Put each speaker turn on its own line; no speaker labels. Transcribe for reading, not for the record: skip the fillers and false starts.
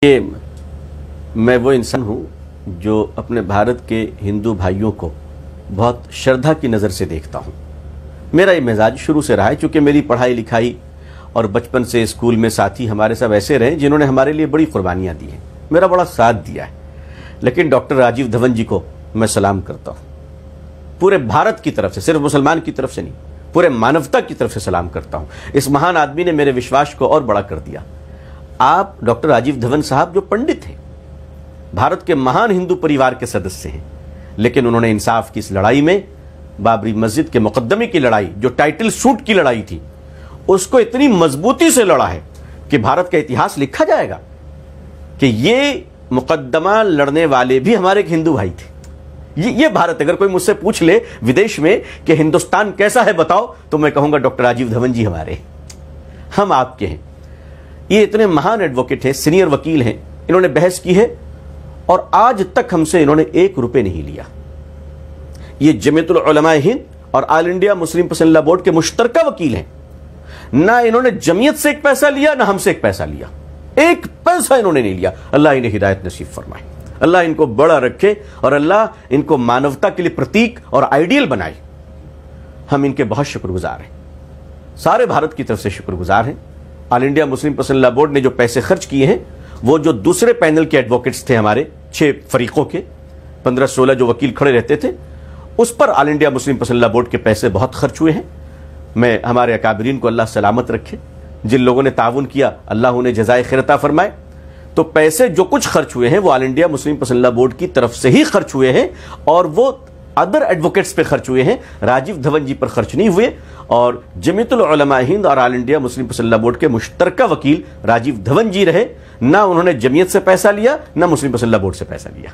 کہ میں وہ انسان ہوں جو اپنے بھارت کے ہندو بھائیوں کو بہت شردھا کی نظر سے دیکھتا ہوں۔ میرا یہ مزاج شروع سے رہا ہے، چونکہ میری پڑھائی لکھائی اور بچپن سے اسکول میں ساتھی ہمارے سب ایسے رہے جنہوں نے ہمارے لیے بڑی قربانیاں دی ہیں، میرا بڑا ساتھ دیا ہے۔ لیکن ڈاکٹر راجیو دھون جی کو میں سلام کرتا ہوں، پورے بھارت کی طرف سے، صرف مسلمان کی طرف سے نہیں، پورے مانوتا کی طرف سے سلام کرتا ہوں۔ اس مہان آدمی نے میرے وشواس کو اور بڑا کر دیا۔ آپ ڈاکٹر راجیو دھون صاحب جو پنڈت ہیں، بھارت کے مہان ہندو پریوار کے سدسیہ ہیں، لیکن انہوں نے انصاف کی اس لڑائی میں بابری مسجد کے مقدمے کی لڑائی، جو ٹائٹل سوٹ کی لڑائی تھی، اس کو اتنی مضبوطی سے لڑا ہے کہ بھارت کا اتہاس لکھا جائے گا کہ یہ مقدمہ لڑنے والے بھی ہمارے ایک ہندو بھائی تھے۔ یہ بھارت، اگر کوئی مجھ سے پوچھ لے ودیش میں کہ ہندوستان کیسا ہے بتاؤ، تو میں کہوں گا ڈاکٹر راجیو دھون جی ہمارے، ہم آپ کے ہیں۔ یہ اتنے مہان ایڈوکیٹ ہیں، سینئر وکیل ہیں، انہوں نے بحث کی ہے اور آج تک ہم سے انہوں نے 1 روپے نہیں لیا۔ یہ جمعیت العلماء ہند اور آل انڈیا مسلم پسند لا بورڈ کے مشترکہ وکیل ہیں، نہ انہوں نے جمعیت سے 1 پیسہ لیا، نہ ہم سے 1 پیسہ لیا، 1 پیسہ انہوں نے نہیں لیا۔ اللہ انہیں ہدایت نصیب فرمائے، اللہ ان کو بڑا رکھے اور اللہ ان کو مانوتا کے لیے پرتیک اور آئیڈیل بنائے۔ ہم ان کے بہت شکر گزار ہیں، سارے بھارت کی طرف سے شکر گزار ہیں۔ آل انڈیا مسلم پسند لا بورڈ نے جو پیسے خرچ کیے ہیں، وہ جو دوسرے پینل کے ایڈوکیٹس تھے ہمارے 6 فریقوں کے 15-16 جو وکیل کھڑے رہتے تھے، اس پر آل انڈیا مسلم پسند لا بورڈ کے پیسے بہت خرچ ہوئے ہیں۔ میں ہمارے اکابرین کو اللہ سلامت رکھے، جن لوگوں نے تعاون کیا اللہ انہیں جزائے خیر عطا فرمائے۔ تو پیسے جو کچھ خرچ ہوئے ہیں وہ آل انڈیا مسلم پسند لا بورڈ کی طرف سے ہی خرچ ہوئے ہیں، اور وہ ادر ایڈوکیٹس پہ خرچ ہوئے ہیں، راجیو دھون جی پر خرچ نہیں ہوئے۔ اور جمعیت العلماء ہند اور آل انڈیا مسلم پسند لا بورڈ کے مشترکہ وکیل راجیو دھون جی رہے، نہ انہوں نے جمعیت سے پیسہ لیا، نہ مسلم پسند لا بورڈ سے پیسہ لیا۔